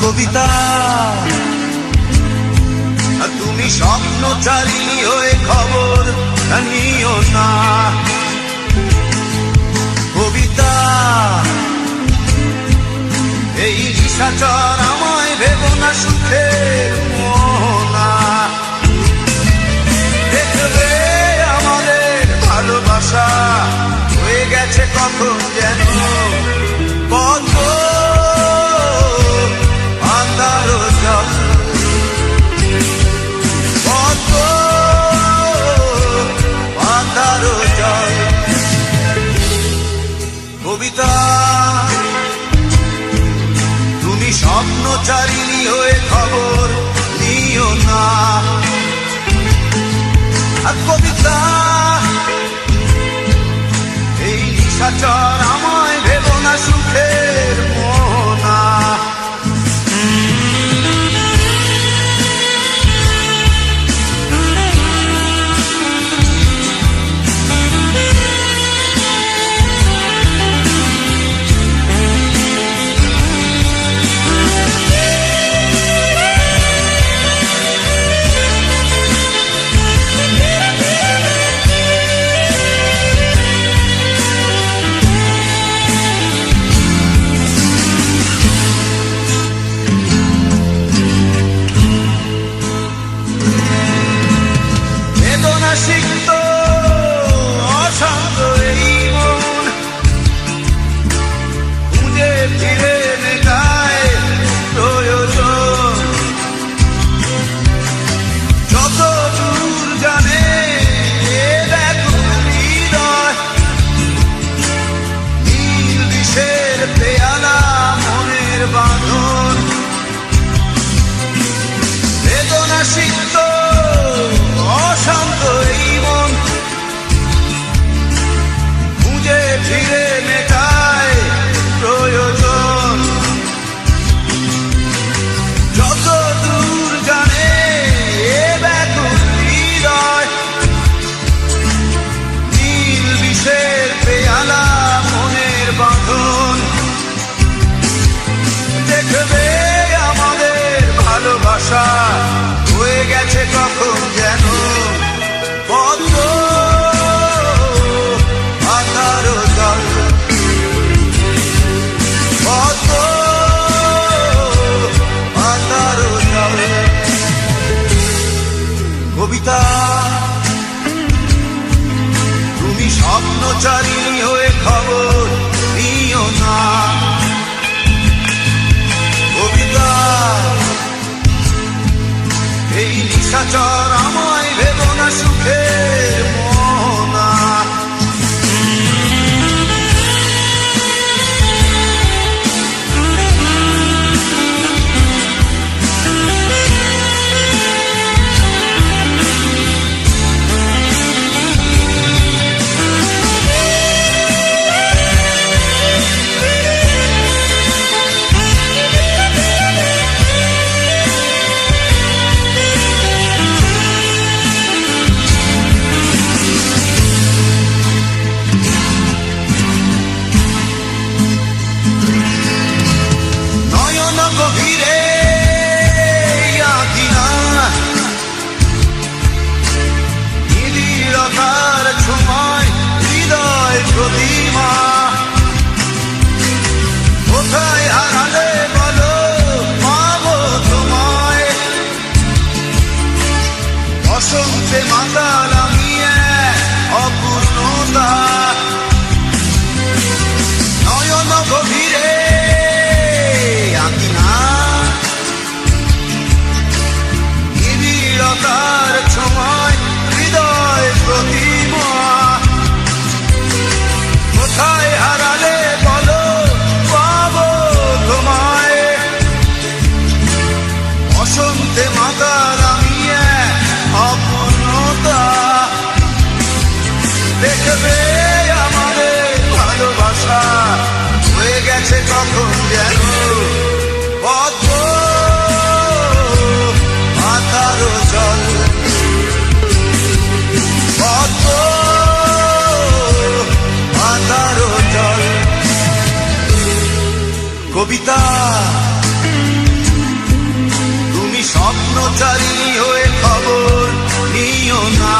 কবিতা, তুমি স্বপ্নচারিণী হয়ে খবর নিও না। কবিতা, এই নিশাচর আমায় ভেবো না সুখের মোহনা। দেখবে আমাদের ভালোবাসা হয়ে গেছে কখন যেন কত কবিতা, তুমি স্বপ্নচারিণী হয়ে খবর নিও না। আর কবিতা, এই নিশাচর আমায় ভেবো না সুখের মোহনা। সিক্ত অশান্ত এই মন খুঁজে ফিরে মেটায় প্রয়োজন। যত দূর জানে ব্যাকুল হৃদয়, নীল বিষের পেয়ালা মনের বাঁধন। বেদনা সিক্ত অশান্ত এই মন খুঁজে ফিরে মেটায় প্রয়োজন। যত দূর জানে ব্যাকুল হৃদয়, নীল বিষের পেয়ালা মনের বাঁধন। দেখবে আমাদের ভালোবাসা হয়ে গেছে কখন যেন কত আধার জল, কত আধার জল। কবিতা, তুমি স্বপ্নচারিণী হয়ে খবর নিও না। কবিতা, এই নিশাচর আমায় ভেবো না সুখের মোহনা। বসন্তে মাতালা দেখবে আমাদের ভালোবাসা হয়ে গেছে কখন যেন পদ্ম মাথারও জল, পদ্ম মাথারও জল। কবিতা তুমি স্বপ্নচারী হয়ে খবর নিও না,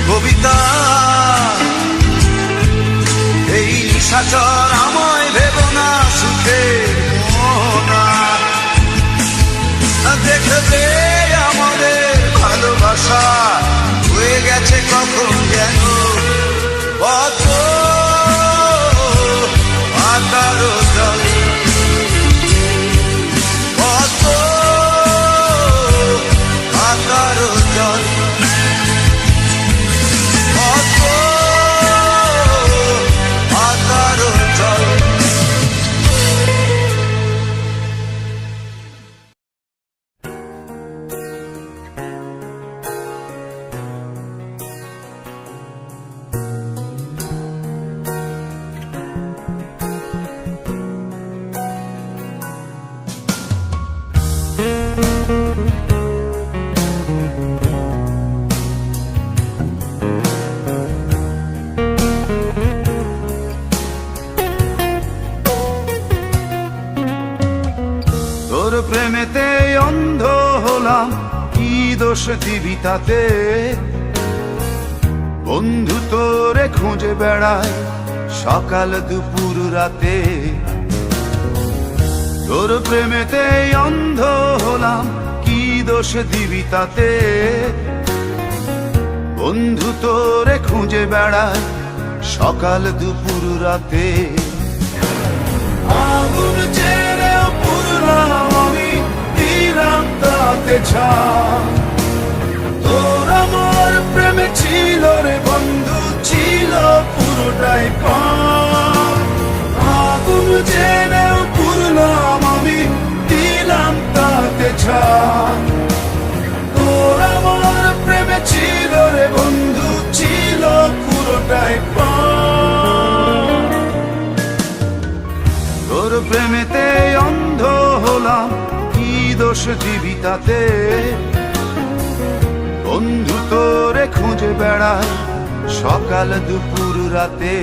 কবিতা এই নিশাচর আমায় ভেবো না সুখের মোহনা। দেখবে আমাদের ভালোবাসা হয়ে গেছে কখন যেন পদ্ম মাথারও জল, পদ্ম মাথারও জল, পদ্ম মাথারও জল। তোর প্রেমেতে অন্ধ হলাম, কি দোষ দিবি তাতে? বন্ধু তোরে খুঁজে বেড়ায় সকাল দুপুর রাতে। তোর প্রেমেতে অন্ধ হলাম, কি দোষ দিবি তাতে? বন্ধু তোরে খুঁজে বেড়ায় সকাল দুপুর রাতে। আগুন ছেড়েও পুরলাম আমি, দিলাম তাতে ছাপ। তোর আমার প্রেমে ছিল রে বন্ধু, ছিল পুরোটাই পাপ। আগুন ছেড়েও পুরলাম আমি, দিলাম তাতে ছাপ। তোর আমার প্রেমে ছিল রে বন্ধু, ছিল পুরোটাই পাপ। তোর প্রেমেতে অন্ধ হলাম, কি দোষ দিবি তাতে? বন্ধু তোরে খুঁজে বেড়ায় সকাল দুপুর রাতে।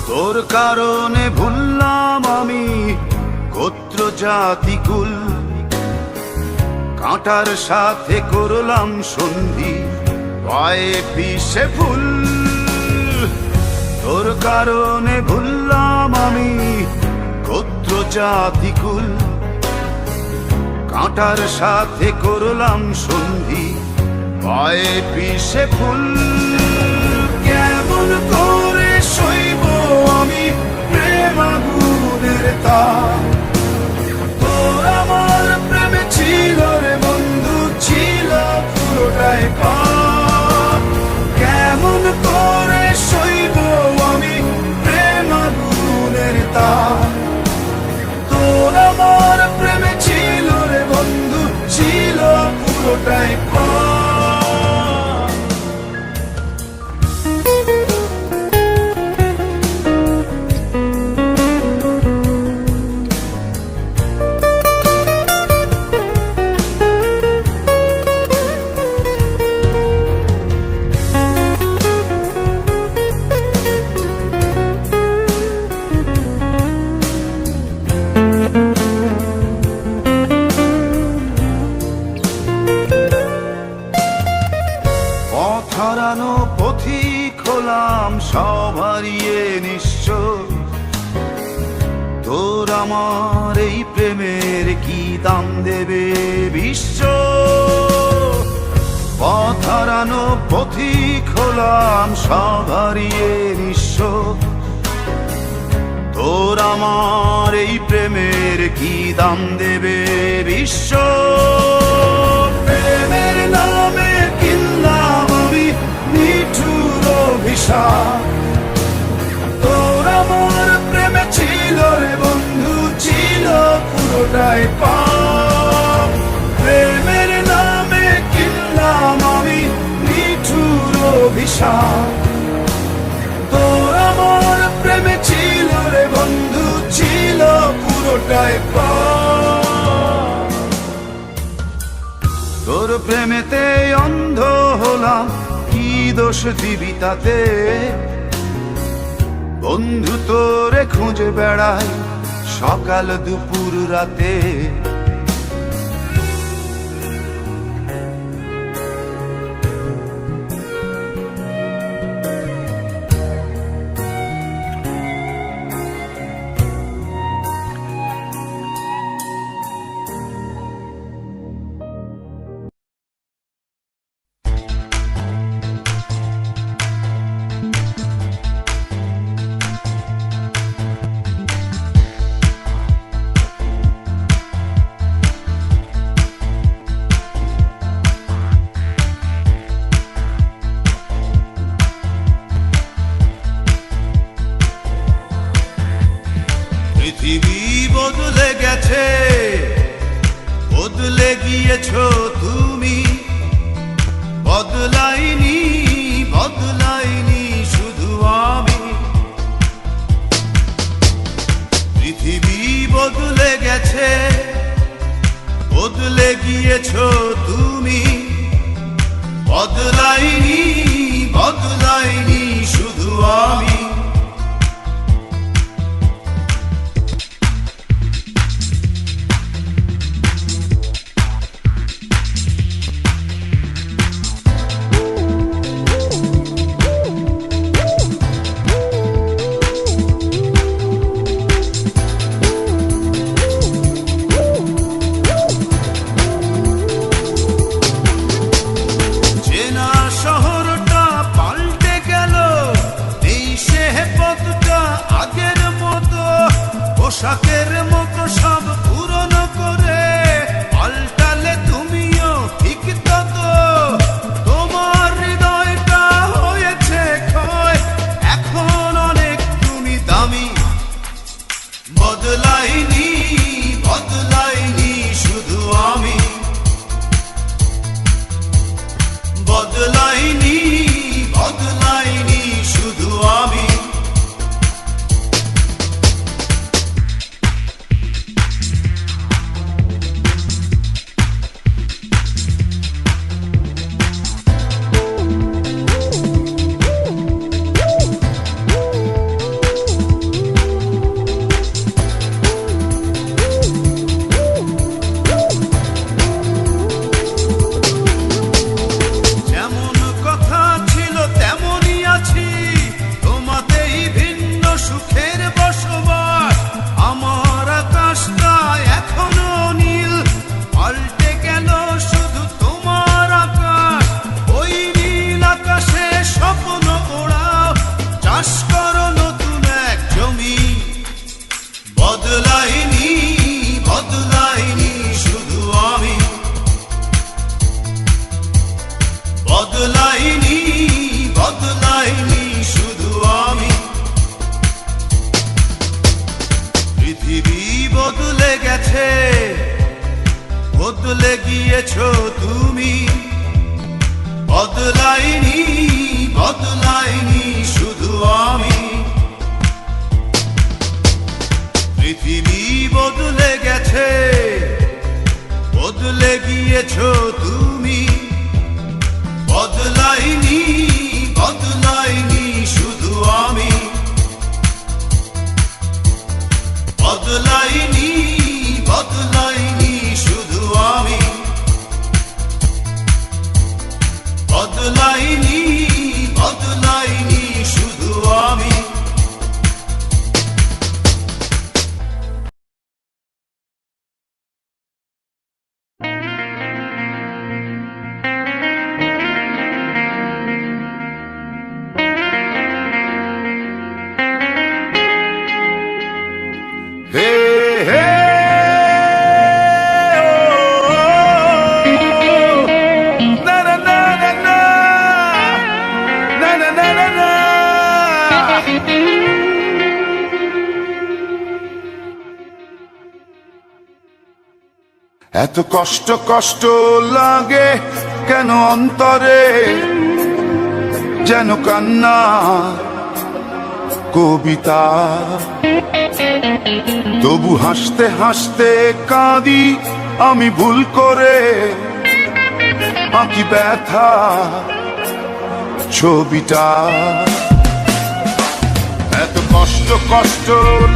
তোর কারণে ভুললাম আমি গোত্র জাতি কুল, কাঁটার সাথে করলাম সন্ধি পায়ে পিষে ফুল। তোর কারণে ভুললাম আমি গোত্র জাতি কুল, কাঁটার সাথে করলাম সন্ধি পায়ে পিষে ফুল। কেমন করে সইব আমি প্রেম আগুনের তাপ? তোর আমার প্রেমে ছিল রে বন্ধু, ছিল পুরোটাই পাপ। কেমন করে সইব আমি প্রেম আগুনের তাপ? তোর আমার প্রেমে ছিল রে বন্ধু, ছিল পুরোটাই পাপ। হারানো পথিক হলাম সব হারিয়ে নিঃস্ব। তোর আমার এই প্রেমের কি দাম দেবে বিশ্ব? পথ হারানো হারানো পথিক হলাম সব হারিয়ে নিঃস্ব। তোর আমার এই প্রেমের কি দাম দেবে বিশ্ব? প্রেমের নামে কিনলাম আমি নিঠুর অভিশাপ। তোর আমার প্রেমে ছিল রে বন্ধু, ছিল পুরোটাই পাপ। প্রেমের নামে কিনলাম আমি নিঠুর অভিশাপ। তোর আমার প্রেমে ছিল রে বন্ধু, ছিল পুরোটাই পাপ। তোর প্রেমেতে অন্ধ হলাম, কি দোষ দিবি তাতে? বন্ধু তোরে খুঁজে বেড়াই সকাল দুপুর রাতে। পৃথিবী বদলে গেছে, বদলে গিয়েছো তুমি। বদলাইনি, বদলাইনি শুধু আমি। পৃথিবী বদলে গেছে, বদলে গিয়েছো তুমি। বদলাইনি, বদলাইনি শুধু আমি। পোশাকের মতো সব পুরনো করে পাল্টালে তুমিও ঠিক তত। তোমার হৃদয়টা হয়েছে ক্ষয়, এখন অনেক তুমি দামি। বদলাইনি, বদলাইনি শুধু আমি। বদলাইনি, বদলাইনি শুধু আমি। বদলাইনি, বদলাইনি শুধু আমি। বদলাইনি, বদলাইনি শুধু আমি। পৃথিবী বদলে গেছে, বদলে গিয়েছো তুমি। বদলাইনি, বদলাইনি শুধু আমি। পৃথিবী বদলে গেছে, বদলে গিয়েছো তুমি। বদলাইনি, বদলাইনি শুধু আমি। বদলাইনি, বদলাইনি শুধু আমি। বদলাইনি, বদলাইনি শুধু আমি। এত কষ্ট কষ্ট লাগে কেন অন্তরে, যেন কান্না কবিতা। তবু হাসতে হাসতে কাঁদি আমি ভুল করে, আঁকি ব্যথা ছবিটা। এত কষ্ট কষ্ট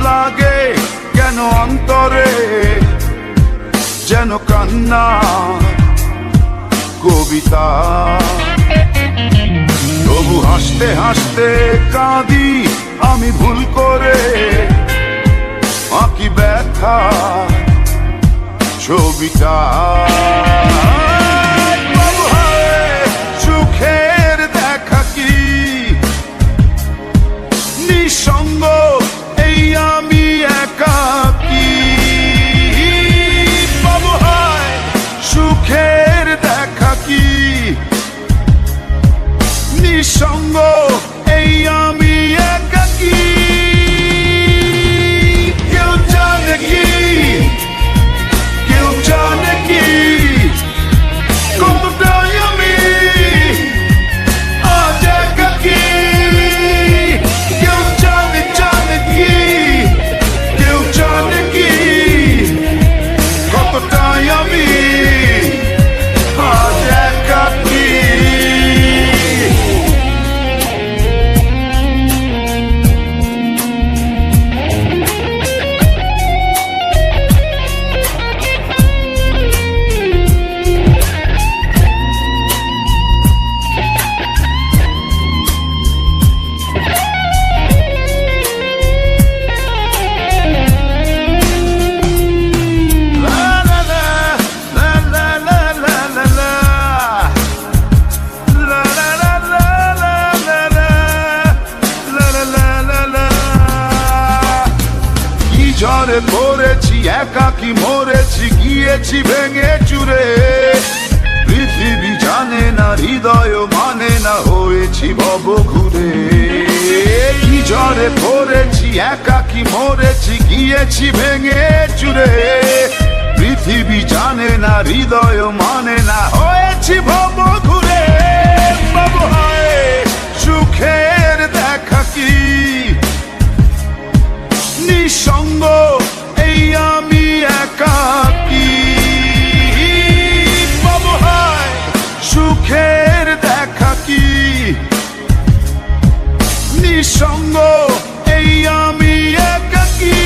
লাগে কেন অন্তরে, যেন কান্না কবিতা। তবু হাসতে হাসতে কাঁদি আমি ভুল করে, আঁকি ব্যথা ছবিটা। সুখের দেখা কি নিঃসঙ্গ এই আমি একাকী। বাবু হায় সুখের দেখা কি নিঃসঙ্গ এই আমি একাকী। কেউ জানে কি, কেউ জানে কি কতটাই আমি আজ একাকী। কেউ জানে জানে কি, কেউ জানে কি কতটাই আমি আজ একাকী। ঝড়ে পড়েছি একাকি মরেছি গিয়েছি ভেঙে চুরে। পৃথিবী জানে না হৃদয় মানে না হয়েছি ভব ঘুরে। কি ঝড়ে পড়েছি একাকি মরেছি গিয়েছি ভেঙে চুরে। পৃথিবী জানে না হৃদয় মানে না হয়েছি ভব ঘুরে। বাবু হায় সুখের দেখা কি নিঃসঙ্গ এই আমি একাকী। বাবু হায় সুখের দেখা কি নিঃসঙ্গ এই আমি একাকী।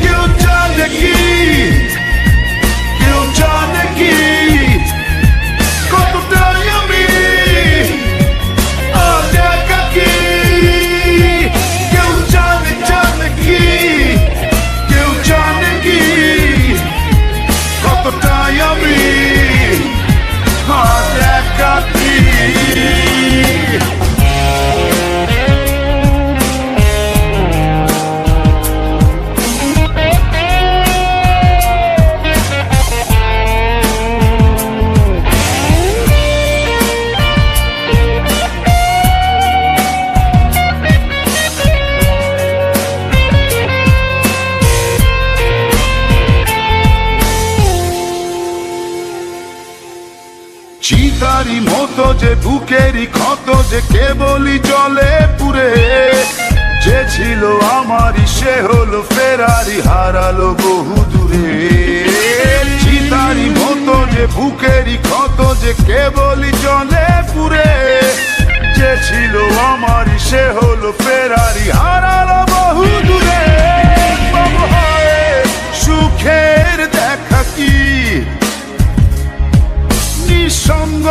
কেউ জানে কি, কেউ জানে কি কতটাই আমি আজ একাকী। কেউ জানে জানে কি, কেউ জানে কি কতটাই আমি আজ একাকী। চিতারি মতো যে বুকেরই ক্ষত যে কেবলই জলে পুরে। যে ছিল আমারই সে হলো ফেরারি হারালো বহু দূরে। চিতারি মতো যে বুকেরই ক্ষত যে কেবলই জলে পুরে। যে ছিল আমারই সে হলো ফেরারি হারালো বহু দূরে। বাবু হায় সুখের দেখা কি নিঃসঙ্গ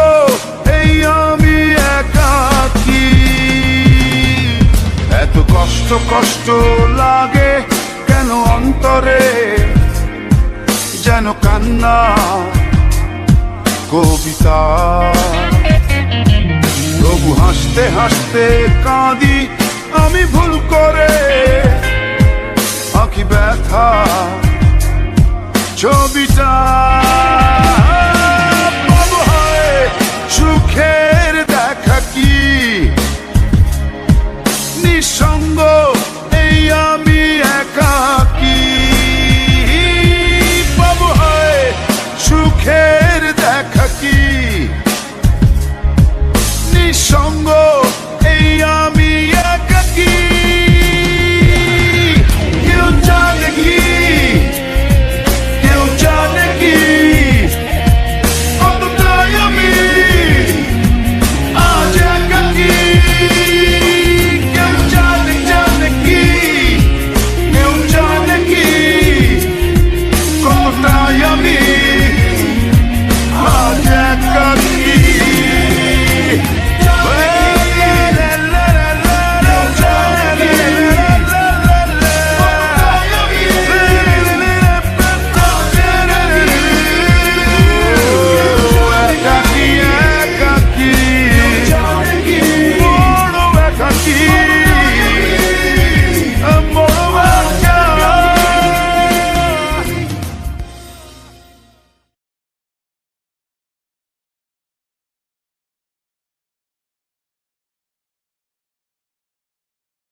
এই আমি একাকী। এত কষ্ট কষ্ট লাগে কেন অন্তরে, যেন কান্না কবিতা। তবু হাসতে হাসতে কাঁদি আমি ভুল করে, আঁকি ব্যথা ছবিটা।